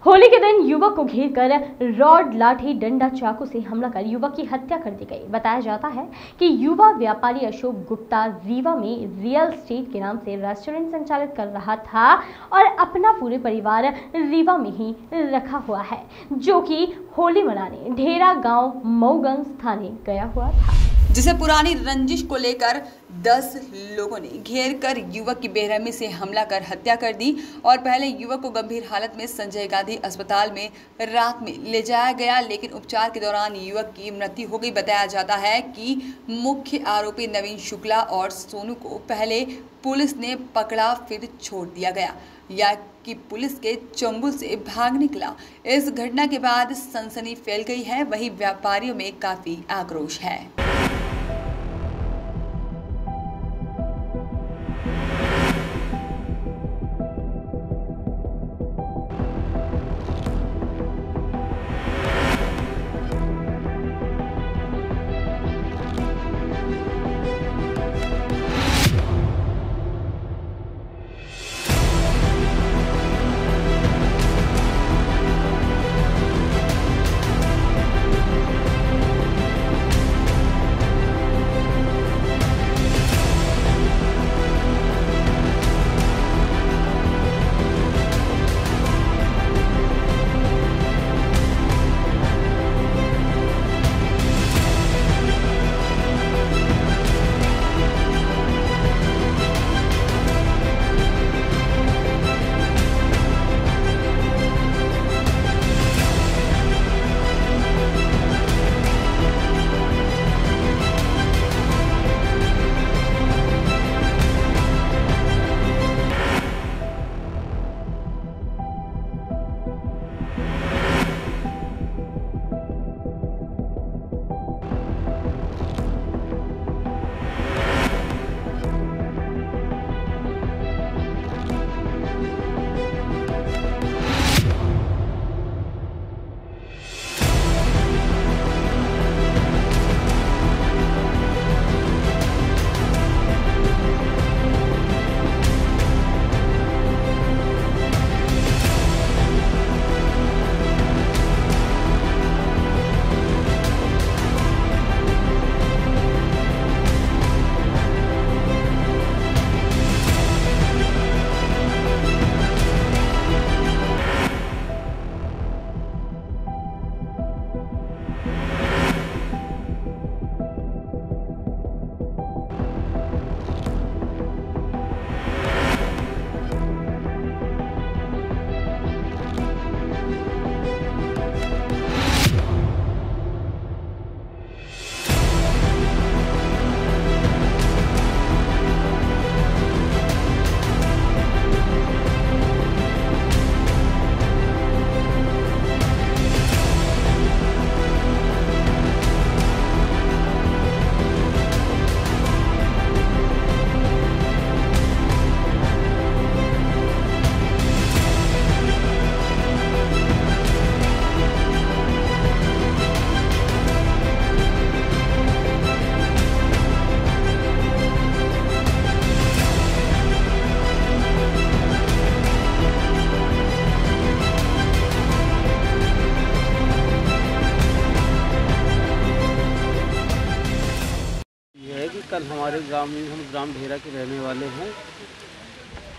होली के दिन युवक को घेरकर रॉड, लाठी, डंडा, चाकू से हमला कर युवक की हत्या कर दी गई। बताया जाता है कि युवा व्यापारी अशोक गुप्ता रीवा में रियल एस्टेट के नाम से रेस्टोरेंट संचालित कर रहा था और अपना पूरे परिवार रीवा में ही रखा हुआ है, जो कि होली मनाने ढेरा गांव मऊगंज थाने गया हुआ था, जिसे पुरानी रंजिश को लेकर 10 लोगों ने घेर कर युवक की बेरहमी से हमला कर हत्या कर दी और पहले युवक को गंभीर हालत में संजय गांधी अस्पताल में रात में ले जाया गया, लेकिन उपचार के दौरान युवक की मृत्यु हो गई। बताया जाता है कि मुख्य आरोपी नवीन शुक्ला और सोनू को पहले पुलिस ने पकड़ा, फिर छोड़ दिया गया, या कि पुलिस के चंगुल से भाग निकला। इस घटना के बाद सनसनी फैल गई है, वहीं व्यापारियों में काफी आक्रोश है। कल हमारे गांव में, हम ग्राम ढेरा के रहने वाले हैं,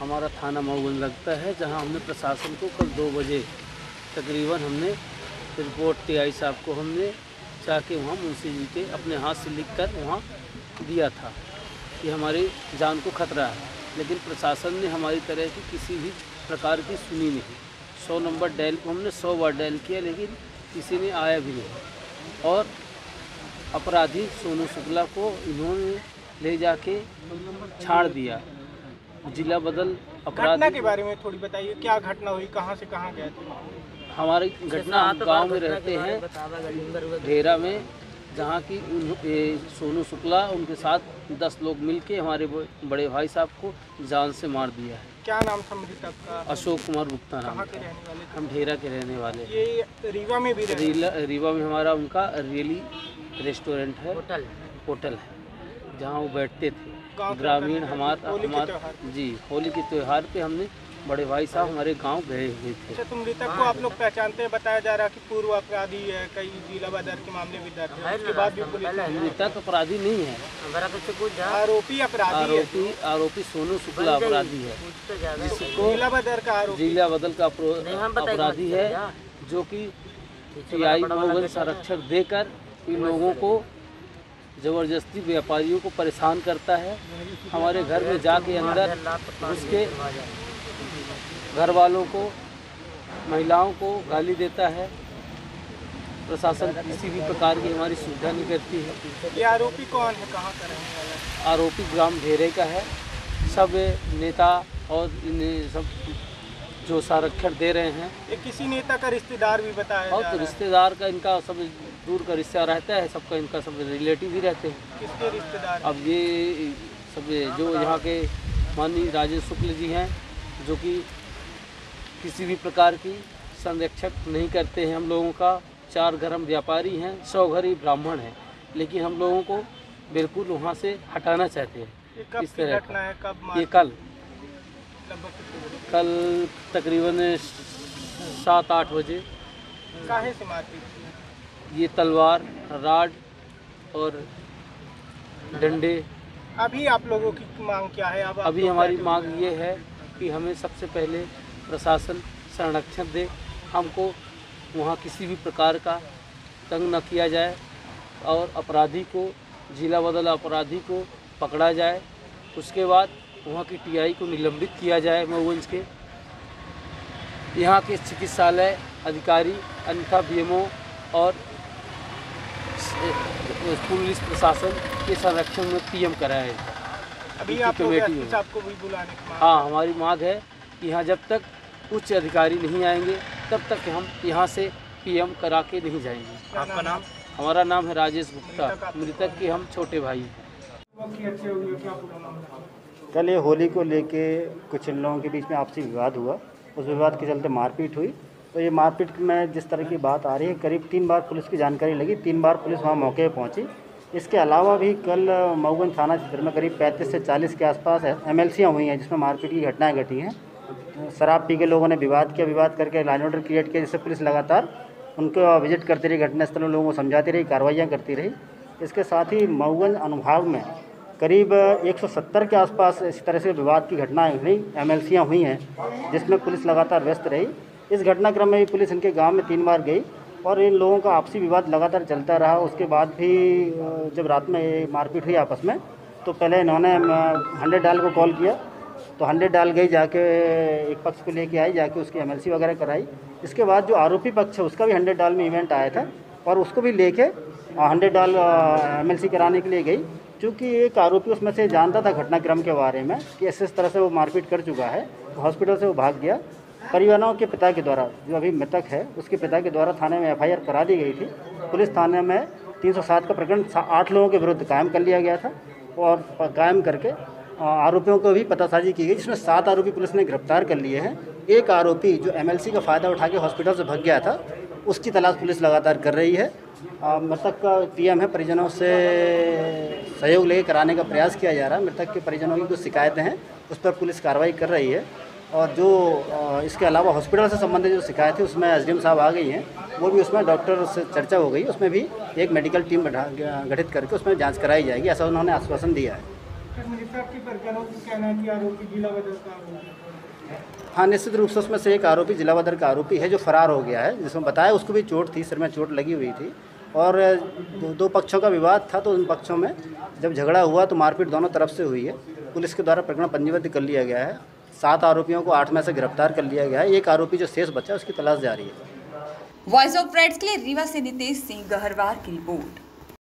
हमारा थाना मऊगंज लगता है, जहां हमने प्रशासन को कल 2 बजे तकरीबन हमने रिपोर्ट टीआई साहब को हमने जाके वहां मुंशी जी के अपने हाथ से लिख कर वहाँ दिया था कि हमारी जान को खतरा है, लेकिन प्रशासन ने हमारी तरह की किसी भी प्रकार की सुनी नहीं। 100 नंबर डायल को हमने 100 बार डायल किया, लेकिन किसी ने आया भी नहीं। और अपराधी सोनू शुक्ला को इन्होंने ले जाके छाड़ दिया। जिला बदल अपराध। घटना के बारे में थोड़ी बताइए, क्या घटना हुई, कहां से कहां गए थे? हमारी घटना, हम गांव में रहते हैं ढेरा में, जहां की सोनू शुक्ला उनके साथ 10 लोग मिलके हमारे बड़े भाई साहब को जान से मार दिया है। क्या नाम था मृतक का? अशोक कुमार गुप्ता नाम। कहाँ के रहने वाले? हम ढेरा के रहने वाले। ये रीवा में भी रीवा में हमारा उनका रियली रेस्टोरेंट है, होटल है, जहाँ वो बैठते थे। ग्रामीण हमारा जी होली के त्यौहार पे हमने बड़े भाई साहब हमारे गांव गए हुए थे। अच्छा, तुम मृतक को आप लोग पहचानते हैं? बताया जा रहा है कि पूर्व अपराधी है, कई जिला बदर के मामले भी दर्ज है, उसके बाद भी पुलिस मृतक अपराधी नहीं है, आरोपी अपराधी है। आरोपी सोनू शुक्ला अपराधी है, जिसको जिला बदर का आरोपी, जिला बदल का अपराधी है, जो कि टीआई मऊगंज संरक्षक देकर इन लोगों को ज़बरदस्ती व्यापारियों को परेशान करता है। हमारे घर में जाके अंदर उसके घर वालों को, महिलाओं को गाली देता है। प्रशासन किसी भी प्रकार की हमारी सुविधा नहीं करती है। ये आरोपी कौन है, कहाँ का रहने वाला है? आरोपी ग्राम ढेरे का है। सब नेता और इन्हें सब जो संरक्षण दे रहे हैं, ये किसी नेता का रिश्तेदार भी बताया जा रहा और है। रिश्तेदार का इनका सब दूर का रिश्ता रहता है, सबका इनका सब रिलेटिव भी रहते हैं। किसके रिश्तेदार? अब ये सब जो यहाँ के माननीय राजेश शुक्ल जी हैं, जो कि किसी भी प्रकार की संरक्षक नहीं करते हैं हम लोगों का। 4 घर हम व्यापारी हैं, 100 घर ही ब्राह्मण हैं, लेकिन हम लोगों को बिल्कुल वहाँ से हटाना चाहते हैं। ये कब इस की तरह घटना है, कब ये कल लगभग कितने बजे? कल तकरीबन 7-8 बजे। काहे से मारपीट की? ये तलवार, राड और डंडे। अभी आप लोगों की मांग क्या है? अब आप अभी लोग हमारी बैठे मांग हुए हैं। ये है कि हमें सबसे पहले प्रशासन संरक्षण दे, हमको वहाँ किसी भी प्रकार का तंग न किया जाए, और अपराधी को, जिला बदल अपराधी को पकड़ा जाए। उसके बाद वहाँ की टीआई को निलंबित किया जाए मऊगंज के। यहाँ के चिकित्सालय अधिकारी, अन्यथा बीएमओ और पुलिस प्रशासन के संरक्षण में पीएम कराया जाए। अभी आप लोग एसपी साहब को भी बुलाने की मांग? हाँ, हमारी मांग है कि यहाँ जब तक उच्च अधिकारी नहीं आएंगे तब तक हम यहाँ से पीएम करा के नहीं जाएंगे। आपका नाम? हमारा नाम है राजेश गुप्ता, मृतक के हम छोटे भाई हैं। कल ये होली को लेके कुछ इन लोगों के बीच में आपसी विवाद हुआ, उस विवाद के चलते मारपीट हुई। तो ये मारपीट में जिस तरह की बात आ रही है, करीब 3 बार पुलिस की जानकारी लगी, 3 बार पुलिस वहाँ मौके पर पहुँची। इसके अलावा भी कल मऊगंज थाना क्षेत्र में करीब 35 से 40 के आसपास एमएलसीयाँ हुई हैं, जिसमें मारपीट की घटनाएँ घटी हैं। शराब पी के लोगों ने विवाद किया, विवाद करके लाइन ऑर्डर क्रिएट किया, जिससे पुलिस लगातार उनको विजिट करती रही, घटनास्थल में लोगों को समझाती रही, कार्रवाइयाँ करती रही। इसके साथ ही मऊगंज अनुभाग में करीब 170 के आसपास इस तरह से विवाद की घटनाएँ हुई, एमएलसीयाँ हुई हैं, जिसमें पुलिस लगातार व्यस्त रही। इस घटनाक्रम में भी पुलिस इनके गांव में 3 बार गई और इन लोगों का आपसी विवाद लगातार चलता रहा। उसके बाद भी जब रात में मारपीट हुई आपस में, तो पहले इन्होंने 100 डाल को कॉल किया, तो 100 डाल गई, जाके एक पक्ष को लेके आई, जाके उसकी एमएलसी वगैरह कराई। इसके बाद जो आरोपी पक्ष है उसका भी 100 डाल में इवेंट आया था और उसको भी लेके 100 डाल एमएलसी कराने के लिए गई, क्योंकि एक आरोपी उसमें से जानता था घटनाक्रम के बारे में कि इस तरह से वो मारपीट कर चुका है, तो हॉस्पिटल से वो भाग गया। परिवारों के पिता के द्वारा, जो अभी मृतक है उसके पिता के द्वारा थाने में एफआईआर करा दी गई थी। पुलिस थाने में 307 का प्रकरण 8 लोगों के विरुद्ध कायम कर लिया गया था और कायम करके आरोपियों को भी पतासाजी की गई, जिसमें 7 आरोपी पुलिस ने गिरफ्तार कर लिए हैं। एक आरोपी जो एमएलसी का फ़ायदा उठा के हॉस्पिटल से भाग गया था, उसकी तलाश पुलिस लगातार कर रही है। मृतक का पीएम है, परिजनों से सहयोग लेकर कराने का प्रयास किया जा रहा है। मृतक के परिजनों की कुछ शिकायतें हैं, उस पर पुलिस कार्रवाई कर रही है। और जो इसके अलावा हॉस्पिटल से संबंधित जो शिकायत है उसमें एसडीएम साहब आ गई हैं, वो भी उसमें डॉक्टर से चर्चा हो गई, उसमें भी एक मेडिकल टीम गठित करके उसमें जांच कराई जाएगी, ऐसा उन्होंने आश्वासन दिया है। हाँ, निश्चित रूप से उसमें से एक आरोपी जिला बदर का आरोपी है जो फरार हो गया है, जिसमें बताया उसको भी चोट थी, सिर में चोट लगी हुई थी और दो पक्षों का विवाद था। तो उन पक्षों में जब झगड़ा हुआ तो मारपीट दोनों तरफ से हुई है। पुलिस के द्वारा प्रकरण पंजीबद्ध कर लिया गया है। 7 आरोपियों को 8 में से गिरफ्तार कर लिया गया है। एक आरोपी जो शेष बचा उसकी तलाश जारी है। वॉइस ऑफ राइट्स के लिए रीवा से नितेश सिंह गहरवार की रिपोर्ट।